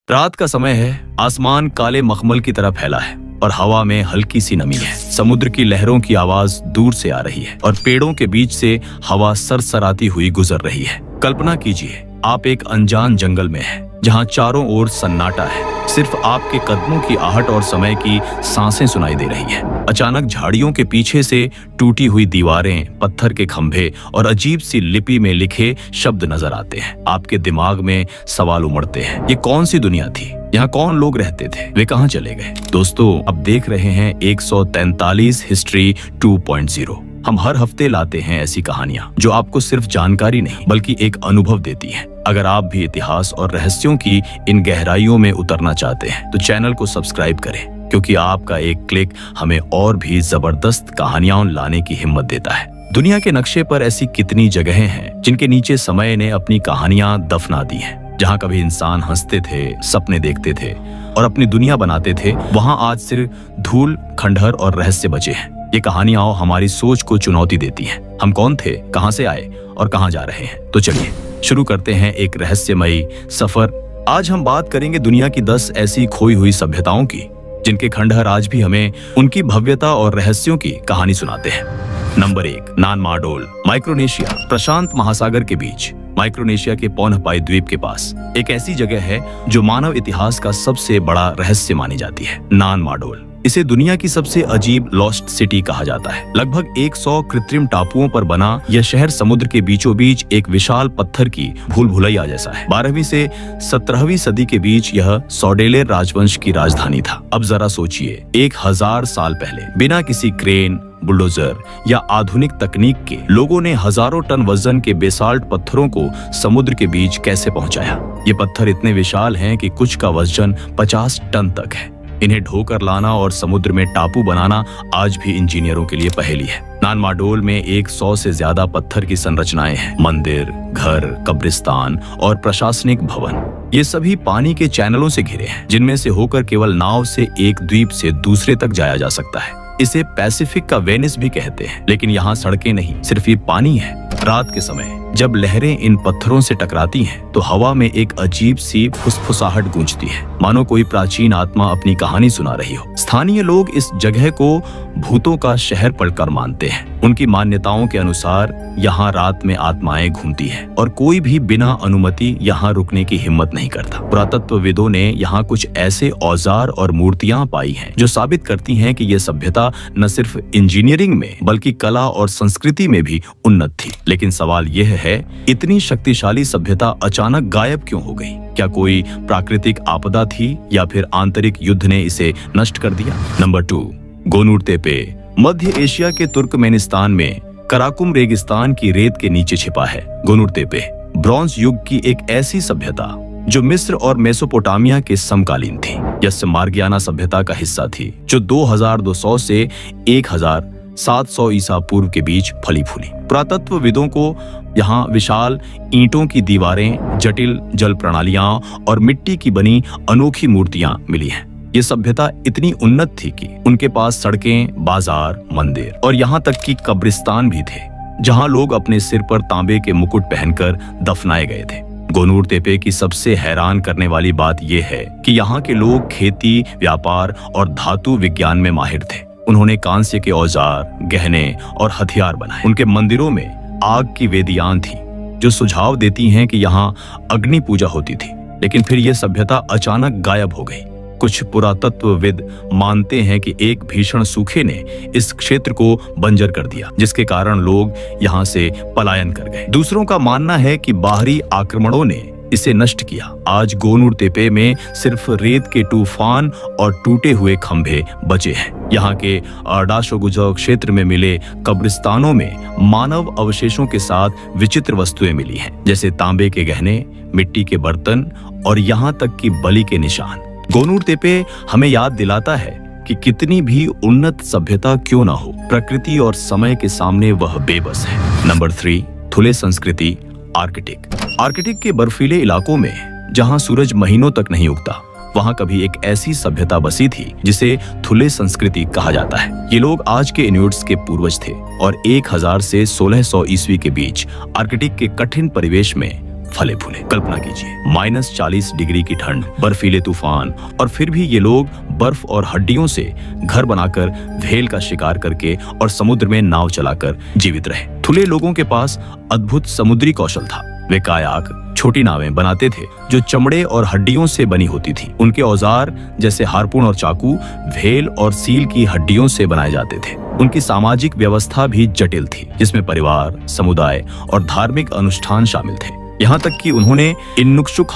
रात का समय है, आसमान काले मखमल की तरह फैला है और हवा में हल्की सी नमी है। समुद्र की लहरों की आवाज दूर से आ रही है और पेड़ों के बीच से हवा सरसराती हुई गुजर रही है। कल्पना कीजिए, आप एक अनजान जंगल में हैं, जहां चारों ओर सन्नाटा है। सिर्फ आपके कदमों की आहट और समय की सांसें सुनाई दे रही है। अचानक झाड़ियों के पीछे से टूटी हुई दीवारें, पत्थर के खंभे और अजीब सी लिपि में लिखे शब्द नजर आते हैं। आपके दिमाग में सवाल उमड़ते हैं, ये कौन सी दुनिया थी? यहाँ कौन लोग रहते थे? वे कहाँ चले गए? दोस्तों, अब देख रहे हैं 143 हिस्ट्री 2.0। हम हर हफ्ते लाते हैं ऐसी कहानियां जो आपको सिर्फ जानकारी नहीं बल्कि एक अनुभव देती हैं। अगर आप भी इतिहास और रहस्यों की इन गहराइयों में उतरना चाहते हैं तो चैनल को सब्सक्राइब करें, क्योंकि आपका एक क्लिक हमें और भी जबरदस्त कहानियां लाने की हिम्मत देता है। दुनिया के नक्शे पर ऐसी कितनी जगहें हैं जिनके नीचे समय ने अपनी कहानियां दफना दी हैं। जहाँ कभी इंसान हंसते थे, सपने देखते थे और अपनी दुनिया बनाते थे, वहाँ आज सिर्फ धूल, खंडहर और रहस्य बचे हैं। ये कहानियां हमारी सोच को चुनौती देती हैं। हम कौन थे, कहां से आए और कहां जा रहे हैं? तो चलिए शुरू करते हैं एक रहस्यमयी सफर। आज हम बात करेंगे दुनिया की 10 ऐसी खोई हुई सभ्यताओं की, जिनके खंडहर आज भी हमें उनकी भव्यता और रहस्यों की कहानी सुनाते हैं। Number 1, नानमाडोल, Micronesia. प्रशांत महासागर के बीच माइक्रोनेशिया के पोनहपाई द्वीप के पास एक ऐसी जगह है जो मानव इतिहास का सबसे बड़ा रहस्य मानी जाती है, नानमाडोल। इसे दुनिया की सबसे अजीब लॉस्ट सिटी कहा जाता है। लगभग 100 कृत्रिम टापुओं पर बना यह शहर समुद्र के बीचों बीच एक विशाल पत्थर की भूल भुलैया जैसा है। 12वीं से 17वीं सदी के बीच यह सौडेलर राजवंश की राजधानी था। अब जरा सोचिए, 1000 साल पहले बिना किसी क्रेन, बुलडोजर या आधुनिक तकनीक के लोगों ने हजारों टन वजन के बेसाल्ट पत्थरों को समुद्र के बीच कैसे पहुंचाया? ये पत्थर इतने विशाल हैं कि कुछ का वजन 50 टन तक है। इन्हें ढोकर लाना और समुद्र में टापू बनाना आज भी इंजीनियरों के लिए पहेली है। नानमाडोल में 100 से ज्यादा पत्थर की संरचनाएं हैं। मंदिर, घर, कब्रिस्तान और प्रशासनिक भवन, ये सभी पानी के चैनलों से घिरे हैं, जिनमें से होकर केवल नाव से एक द्वीप से दूसरे तक जाया जा सकता है। इसे पैसिफिक का वेनिस भी कहते हैं। लेकिन यहाँ सड़कें नहीं, सिर्फ ये पानी है। रात के समय जब लहरें इन पत्थरों से टकराती हैं, तो हवा में एक अजीब सी फुसफुसाहट गूंजती है, मानो कोई प्राचीन आत्मा अपनी कहानी सुना रही हो। स्थानीय लोग इस जगह को भूतों का शहर पढ़कर मानते हैं। उनकी मान्यताओं के अनुसार यहाँ रात में आत्माएं घूमती हैं और कोई भी बिना अनुमति यहाँ रुकने की हिम्मत नहीं करता। पुरातत्वविदों ने यहाँ कुछ ऐसे औजार और मूर्तियां पाई हैं जो साबित करती हैं कि यह सभ्यता न सिर्फ इंजीनियरिंग में बल्कि कला और संस्कृति में भी उन्नत थी। लेकिन सवाल यह है, इतनी शक्तिशाली सभ्यता अचानक गायब क्यों हो गई? क्या कोई प्राकृतिक आपदा थी या फिर आंतरिक युद्ध ने इसे नष्ट कर दिया? नंबर 2, गोनूर तेपे। मध्य एशिया के तुर्कमेनिस्तान में कराकुम रेगिस्तान की रेत के नीचे छिपा है गोनूर तेपे। ब्रॉन्ज युग की एक ऐसी सभ्यता जो मिस्र और मेसोपोटामिया के समकालीन थी। यह मार्गियाना सभ्यता का हिस्सा थी, जो 2200 से 1700 ईसा पूर्व के बीच फली फूली। पुरातत्वविदों को यहाँ विशाल ईंटों की दीवारें, जटिल जल प्रणालियां और मिट्टी की बनी अनोखी मूर्तियां मिली हैं। ये सभ्यता इतनी उन्नत थी कि उनके पास सड़कें, बाजार, मंदिर और यहाँ तक कि कब्रिस्तान भी थे, जहाँ लोग अपने सिर पर तांबे के मुकुट पहनकर दफनाए गए थे। गोनूर तेपे की सबसे हैरान करने वाली बात यह है कि यहाँ के लोग खेती, व्यापार और धातु विज्ञान में माहिर थे। उन्होंने कांस्य के औजार, गहने और हथियार बनाए। उनके मंदिरों में आग की वेदियां थी, जो सुझाव देती हैं कि यहाँ अग्नि पूजा होती थी। लेकिन फिर यह सभ्यता अचानक गायब हो गई। कुछ पुरातत्वविद मानते हैं कि एक भीषण सूखे ने इस क्षेत्र को बंजर कर दिया, जिसके कारण लोग यहाँ से पलायन कर गए। दूसरों का मानना है कि बाहरी आक्रमणों ने इसे नष्ट किया। आज गोनूर तेपे में सिर्फ रेत के तूफान और टूटे हुए खंभे बचे हैं। यहाँ के अर्डाशोगुजो क्षेत्र में मिले कब्रिस्तानों में मानव अवशेषों के साथ विचित्र वस्तुएं मिली हैं, जैसे तांबे के गहने, मिट्टी के बर्तन और यहाँ तक कि बलि के निशान। गोनूर तेपे हमें याद दिलाता है कि कितनी भी उन्नत सभ्यता क्यों न हो, प्रकृति और समय के सामने वह बेबस है। नंबर 3, थुले संस्कृति, आर्कटिक के बर्फीले इलाकों में जहां सूरज महीनों तक नहीं उगता, वहां कभी एक ऐसी सभ्यता बसी थी जिसे थुले संस्कृति कहा जाता है। ये लोग आज के इन्यूट्स के पूर्वज थे और 1000 से 1600 ईस्वी के बीच आर्कटिक के कठिन परिवेश में फले फूले। कल्पना कीजिए, -40 डिग्री की ठंड, बर्फीले तूफान, और फिर भी ये लोग बर्फ और हड्डियों से घर बनाकर, व्हेल का शिकार करके और समुद्र में नाव चलाकर जीवित रहे। थुले लोगों के पास अद्भुत समुद्री कौशल था। वे कायाक, छोटी नावें बनाते थे जो चमड़े और हड्डियों से बनी होती थी। उनके औजार जैसे हार्पून और चाकू व्हेल और सील की हड्डियों से बनाए जाते थे। उनकी सामाजिक व्यवस्था भी जटिल थी, जिसमें परिवार, समुदाय और धार्मिक अनुष्ठान शामिल थे। यहाँ तक कि उन्होंने इनुक्शुक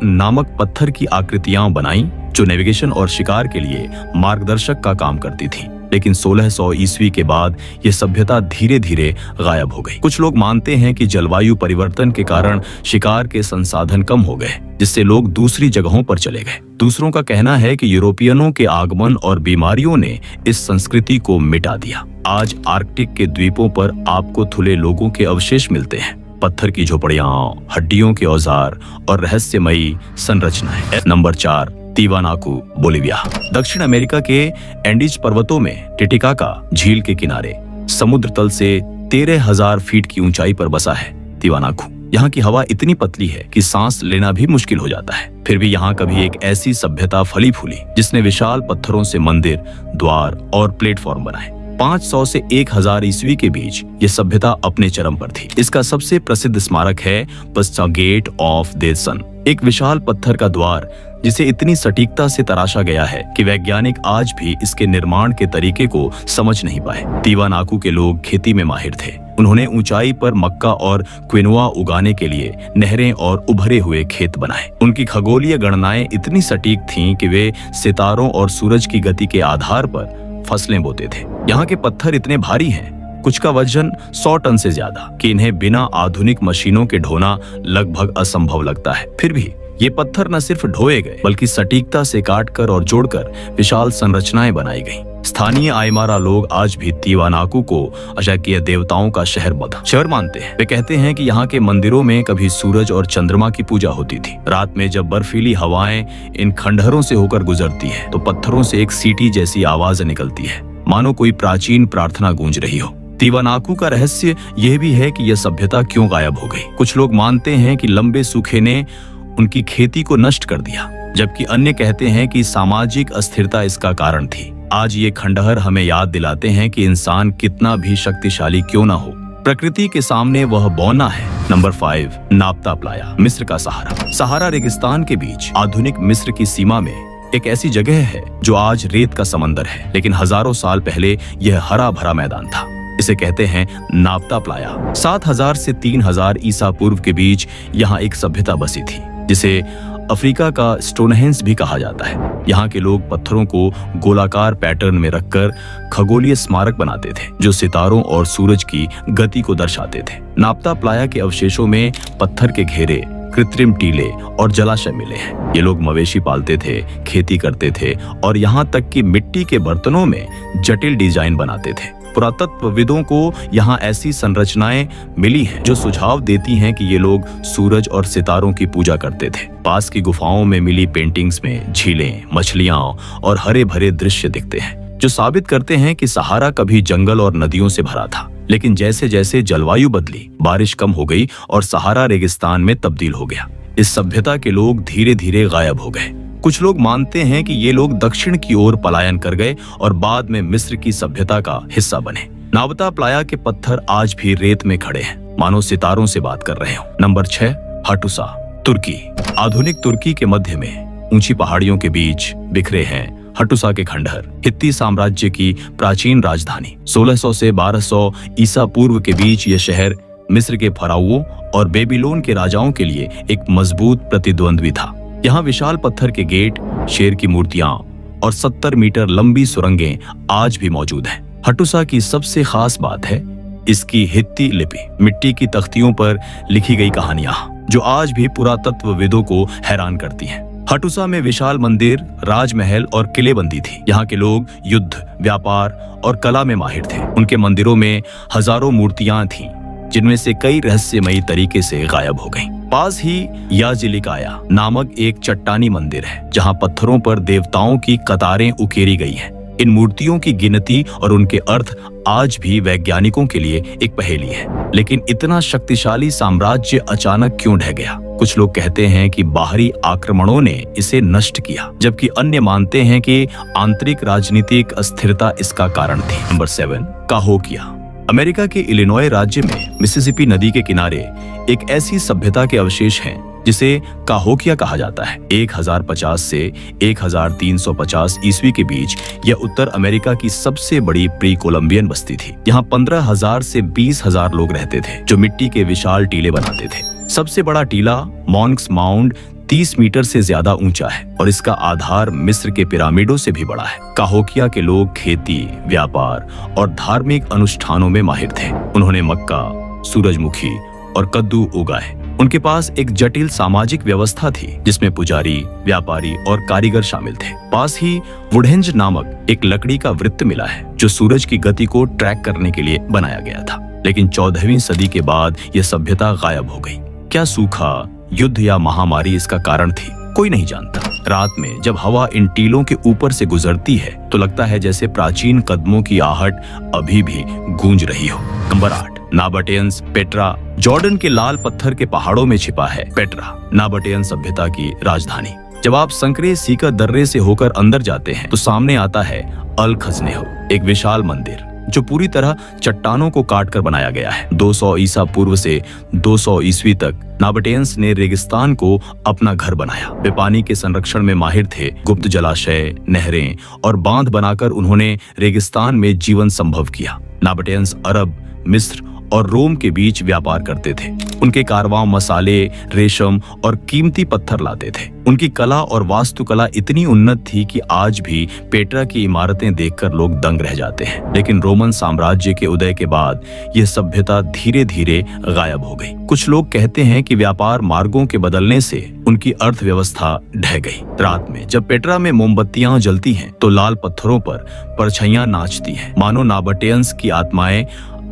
नामक पत्थर की आकृतियां बनाई जो नेविगेशन और शिकार के लिए मार्गदर्शक का काम करती थी। लेकिन 1600 ईस्वी के बाद यह सभ्यता धीरे धीरे गायब हो गई। कुछ लोग मानते हैं कि जलवायु परिवर्तन के कारण शिकार के संसाधन कम हो गए, जिससे लोग दूसरी जगहों पर चले गए। दूसरों का कहना है कि यूरोपियनों के आगमन और बीमारियों ने इस संस्कृति को मिटा दिया। आज आर्कटिक के द्वीपों पर आपको थुले लोगों के अवशेष मिलते हैं, पत्थर की झोपड़ियां, हड्डियों के औजार और रहस्यमयी संरचनाएं। Number 4, Tiwanaku, Bolivia. दक्षिण अमेरिका के एंडीज पर्वतों में टिटिकाका झील के किनारे समुद्र तल से 13,000 फीट की ऊंचाई पर बसा है तिवानाकू। यहाँ की हवा इतनी पतली है कि सांस लेना भी मुश्किल हो जाता है। फिर भी यहाँ कभी एक ऐसी सभ्यता फली फूली जिसने विशाल पत्थरों से मंदिर, द्वार और प्लेटफॉर्म बनाए। 500 से 1000 ईस्वी के बीच ये सभ्यता अपने चरम पर थी। इसका सबसे प्रसिद्ध स्मारक है पस्चा गेट ऑफ द सन, एक विशाल पत्थर का द्वार जिसे इतनी सटीकता से तराशा गया है कि वैज्ञानिक आज भी इसके निर्माण के तरीके को समझ नहीं पाए। तिवानाकू के लोग खेती में माहिर थे। उन्होंने ऊंचाई पर मक्का और क्विनोआ उगाने के लिए नहरें और उभरे हुए खेत बनाए। उनकी खगोलीय गणनाएं इतनी सटीक थीं कि वे सितारों और सूरज की गति के आधार पर फसलें बोते थे। यहाँ के पत्थर इतने भारी हैं, कुछ का वजन 100 टन से ज्यादा, कि इन्हें बिना आधुनिक मशीनों के ढोना लगभग असंभव लगता है। फिर भी ये पत्थर न सिर्फ ढोए गए बल्कि सटीकता से काटकर और जोड़कर विशाल संरचनाएं बनाई गईं। स्थानीय आइमारा लोग आज भी तिवानाकू को अजाकिय देवताओं का शहर मानते हैं। वे कहते हैं कि यहाँ के मंदिरों में कभी सूरज और चंद्रमा की पूजा होती थी। रात में जब बर्फीली हवाएं इन खंडहरों से होकर गुजरती है तो पत्थरों से एक सीटी जैसी आवाज निकलती है, मानो कोई प्राचीन प्रार्थना गूंज रही हो। तिवानाकू का रहस्य यह भी है कि यह सभ्यता क्यों गायब हो गई। कुछ लोग मानते हैं कि लंबे सूखे ने उनकी खेती को नष्ट कर दिया, जबकि अन्य कहते हैं कि सामाजिक अस्थिरता इसका कारण थी। आज ये खंडहर हमें याद दिलाते हैं कि इंसान कितना भी शक्तिशाली क्यों ना हो, प्रकृति के सामने वह बौना है। नंबर 5, नाप्ता प्लाया, मिस्र का सहारा। सहारा रेगिस्तान के बीच आधुनिक मिस्र की सीमा में एक ऐसी जगह है जो आज रेत का समंदर है, लेकिन हजारों साल पहले यह हरा भरा मैदान था। इसे कहते हैं नाप्ता प्लाया। 7000 से 3000 ईसा पूर्व के बीच यहाँ एक सभ्यता बसी थी, जिसे अफ्रीका का स्टोनहेंज भी कहा जाता है। यहाँ के लोग पत्थरों को गोलाकार पैटर्न में रखकर खगोलीय स्मारक बनाते थे जो सितारों और सूरज की गति को दर्शाते थे। नाप्ता प्लाया के अवशेषों में पत्थर के घेरे, कृत्रिम टीले और जलाशय मिले हैं। ये लोग मवेशी पालते थे, खेती करते थे और यहाँ तक कि मिट्टी के बर्तनों में जटिल डिजाइन बनाते थे। पुरातत्वविदों को यहाँ ऐसी संरचनाएं मिली हैं जो सुझाव देती हैं कि ये लोग सूरज और सितारों की पूजा करते थे। पास की गुफाओं में मिली पेंटिंग्स में झीलें, मछलियां और हरे भरे दृश्य दिखते हैं, जो साबित करते हैं कि सहारा कभी जंगल और नदियों से भरा था। लेकिन जैसे जैसे जलवायु बदली, बारिश कम हो गई और सहारा रेगिस्तान में तब्दील हो गया। इस सभ्यता के लोग धीरे धीरे गायब हो गए। कुछ लोग मानते हैं कि ये लोग दक्षिण की ओर पलायन कर गए और बाद में मिस्र की सभ्यता का हिस्सा बने। नाप्ता प्लाया के पत्थर आज भी रेत में खड़े हैं, मानो सितारों से बात कर रहे हो। नंबर 6, हटुसा, तुर्की। आधुनिक तुर्की के मध्य में ऊंची पहाड़ियों के बीच बिखरे हैं हटुसा के खंडहर, हित्ती साम्राज्य की प्राचीन राजधानी। 1600 से 1200 ईसा पूर्व के बीच यह शहर मिस्र के फराओं और बेबीलोन के राजाओं के लिए एक मजबूत प्रतिद्वंद्वी था। यहाँ विशाल पत्थर के गेट, शेर की मूर्तियां और 70 मीटर लंबी सुरंगें आज भी मौजूद हैं। हटुसा की सबसे खास बात है इसकी हित्ती लिपि, मिट्टी की तख्तियों पर लिखी गई कहानियां, जो आज भी पुरातत्वविदों को हैरान करती हैं। हटुसा में विशाल मंदिर, राजमहल और किलेबंदी थी। यहाँ के लोग युद्ध, व्यापार और कला में माहिर थे। उनके मंदिरों में हजारों मूर्तियां थीं, जिनमें से कई रहस्यमयी तरीके से गायब हो गईं। पास ही याजिलिकाया नामक एक चट्टानी मंदिर है, जहां पत्थरों पर देवताओं की कतारें उकेरी गई हैं। इन मूर्तियों की गिनती और उनके अर्थ आज भी वैज्ञानिकों के लिए एक पहेली है। लेकिन इतना शक्तिशाली साम्राज्य अचानक क्यों ढह गया? कुछ लोग कहते हैं कि बाहरी आक्रमणों ने इसे नष्ट किया, जबकि अन्य मानते हैं कि आंतरिक राजनीतिक अस्थिरता इसका कारण थी। नंबर 7, काहोकिया। अमेरिका के इलिनॉय राज्य में मिसिसिपी नदी के किनारे एक ऐसी सभ्यता के अवशेष हैं जिसे काहोकिया कहा जाता है। 1050 से 1350 ईस्वी के बीच यह उत्तर अमेरिका की सबसे बड़ी प्री कोलंबियन बस्ती थी। यहाँ 15,000 से 20,000 लोग रहते थे जो मिट्टी के विशाल टीले बनाते थे। सबसे बड़ा टीला मॉन्क्स माउंड 30 मीटर से ज्यादा ऊंचा है और इसका आधार मिस्र के पिरामिडों से भी बड़ा है। काहोकिया के लोग खेती, व्यापार और धार्मिक अनुष्ठानों में माहिर थे। उन्होंने मक्का, सूरजमुखी और कद्दू उगाए। उनके पास एक जटिल सामाजिक व्यवस्था थी जिसमें पुजारी, व्यापारी और कारीगर शामिल थे। पास ही वुडहेंज नामक एक लकड़ी का वृत्त मिला है जो सूरज की गति को ट्रैक करने के लिए बनाया गया था। लेकिन 14वीं सदी के बाद यह सभ्यता गायब हो गई। क्या सूखा, युद्ध या महामारी इसका कारण थी? कोई नहीं जानता। रात में जब हवा इन टीलों के ऊपर से गुजरती है तो लगता है जैसे प्राचीन कदमों की आहट अभी भी गूंज रही हो। Number 8, नाबाटेन्स Petra. जॉर्डन के लाल पत्थर के पहाड़ों में छिपा है पेट्रा, नाबाटेन सभ्यता की राजधानी। जब आप संकरे सीका दर्रे से होकर अंदर जाते हैं तो सामने आता है अल खजनेहो, एक विशाल मंदिर जो पूरी तरह चट्टानों को काटकर बनाया गया है। 200 ईसा पूर्व से 200 ईस्वी तक नाबाटेन्स ने रेगिस्तान को अपना घर बनाया। वे पानी के संरक्षण में माहिर थे। गुप्त जलाशय, नहरें और बांध बनाकर उन्होंने रेगिस्तान में जीवन संभव किया। नाबाटेन्स अरब, मिस्र और रोम के बीच व्यापार करते थे। उनके कारवां मसाले, रेशम और कीमती पत्थर लाते थे। उनकी कला और वास्तुकला इतनी उन्नत थी कि आज भी पेट्रा की इमारतें देखकर लोग दंग रह जाते हैं। लेकिन रोमन साम्राज्य के उदय के बाद यह सभ्यता धीरे धीरे गायब हो गई। कुछ लोग कहते हैं कि व्यापार मार्गों के बदलने से उनकी अर्थव्यवस्था ढह गई। रात में जब पेट्रा में मोमबत्तियां जलती हैं तो लाल पत्थरों पर परछाइयां नाचती हैं, मानो नाबाटेन्स की आत्माएं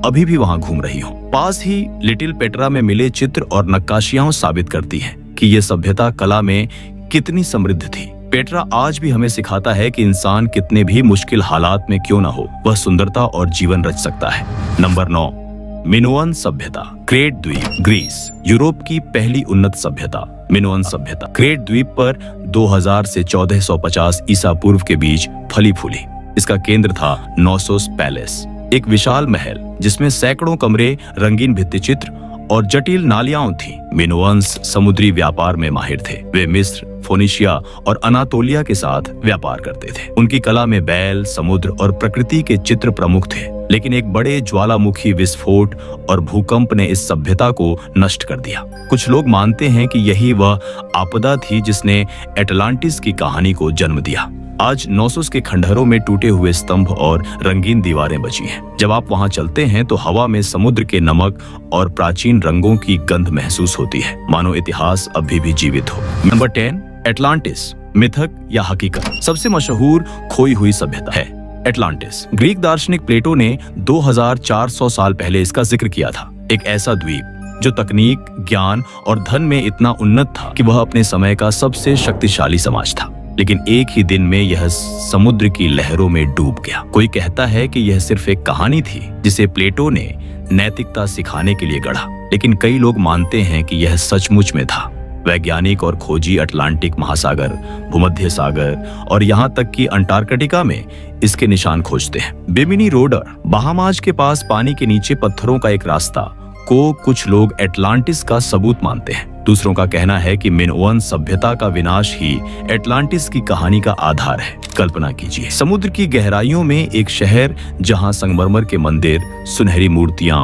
अभी भी वहां घूम रही हो। पास ही लिटिल पेट्रा में मिले चित्र और नक्काशियां साबित करती हैं कि यह सभ्यता कला में कितनी समृद्ध थी। पेट्रा आज भी हमें सिखाता है कि इंसान कितने भी मुश्किल हालात में क्यों न हो, वह सुंदरता और जीवन रच सकता है। नंबर 9, मिनोअन सभ्यता, क्रेट द्वीप, ग्रीस। यूरोप की पहली उन्नत सभ्यता मिनोअन सभ्यता क्रेट द्वीप पर 2000 से 1450 ईसा पूर्व के बीच फली फूली। इसका केंद्र था नोसोस पैलेस, एक विशाल महल जिसमें सैकड़ों कमरे, रंगीन भित्तिचित्र और जटिल नालियां थीं। मिनोअन्स समुद्री व्यापार में माहिर थे। वे मिस्र, फोनिशिया और अनातोलिया के साथ व्यापार करते थे। उनकी कला में बैल, समुद्र और प्रकृति के चित्र प्रमुख थे। लेकिन एक बड़े ज्वालामुखी विस्फोट और भूकंप ने इस सभ्यता को नष्ट कर दिया। कुछ लोग मानते हैं कि यही वह आपदा थी जिसने एटलांटिस की कहानी को जन्म दिया। आज नोसोस के खंडहरों में टूटे हुए स्तंभ और रंगीन दीवारें बची हैं। जब आप वहां चलते हैं तो हवा में समुद्र के नमक और प्राचीन रंगों की गंध महसूस होती है, मानो इतिहास अभी भी जीवित हो। नंबर 10, एटलांटिस, मिथक या हकीकत। सबसे मशहूर खोई हुई सभ्यता है एटलांटिस। ग्रीक दार्शनिक प्लेटो ने 2400 साल पहले इसका जिक्र किया था। एक ऐसा द्वीप जो तकनीक, ज्ञान और धन में इतना उन्नत था कि वह अपने समय का सबसे शक्तिशाली समाज था। लेकिन एक ही दिन में यह समुद्र की लहरों में डूब गया। कोई कहता है कि यह सिर्फ एक कहानी थी जिसे प्लेटो ने नैतिकता सिखाने के लिए गढ़ा, लेकिन कई लोग मानते हैं कि यह सचमुच में था। वैज्ञानिक और खोजी अटलांटिक महासागर, भूमध्य सागर और यहाँ तक कि अंटार्कटिका में इसके निशान खोजते हैं। बिमिनी रोडर, बहामाज के पास पानी के नीचे पत्थरों का एक रास्ता को कुछ लोग एटलांटिस का सबूत मानते हैं। दूसरों का कहना है कि मिनोअन सभ्यता का विनाश ही एटलांटिस की कहानी का आधार है। कल्पना कीजिए, समुद्र की गहराइयों में एक शहर जहां संगमरमर के मंदिर, सुनहरी मूर्तियां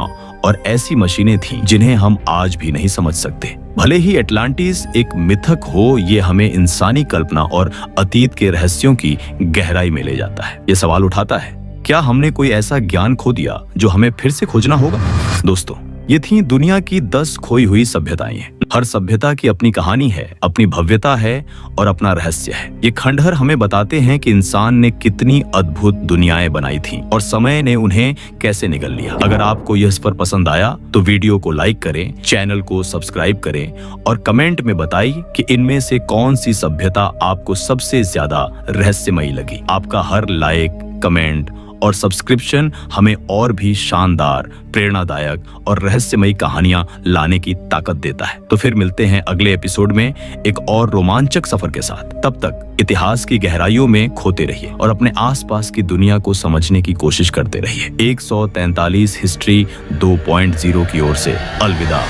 और ऐसी मशीनें थीं जिन्हें हम आज भी नहीं समझ सकते। भले ही एटलांटिस एक मिथक हो, ये हमें इंसानी कल्पना और अतीत के रहस्यों की गहराई में ले जाता है। ये सवाल उठाता है, क्या हमने कोई ऐसा ज्ञान खो दिया जो हमें फिर से खोजना होगा? दोस्तों, ये थी दुनिया की 10 खोई हुई सभ्यताएं। हर सभ्यता की अपनी कहानी है, अपनी भव्यता है और अपना रहस्य है। ये खंडहर हमें बताते हैं कि इंसान ने कितनी अद्भुत दुनियाएं बनाई थीं और समय ने उन्हें कैसे निगल लिया। अगर आपको यह सफर पसंद आया तो वीडियो को लाइक करें, चैनल को सब्सक्राइब करें और कमेंट में बताइए कि इनमें से कौन सी सभ्यता आपको सबसे ज्यादा रहस्यमयी लगी। आपका हर लाइक, कमेंट और सब्सक्रिप्शन हमें और भी शानदार, प्रेरणादायक और रहस्यमयी कहानियां लाने की ताकत देता है। तो फिर मिलते हैं अगले एपिसोड में एक और रोमांचक सफर के साथ। तब तक इतिहास की गहराइयों में खोते रहिए और अपने आसपास की दुनिया को समझने की कोशिश करते रहिए। 143 हिस्ट्री 2.0 की ओर से अलविदा।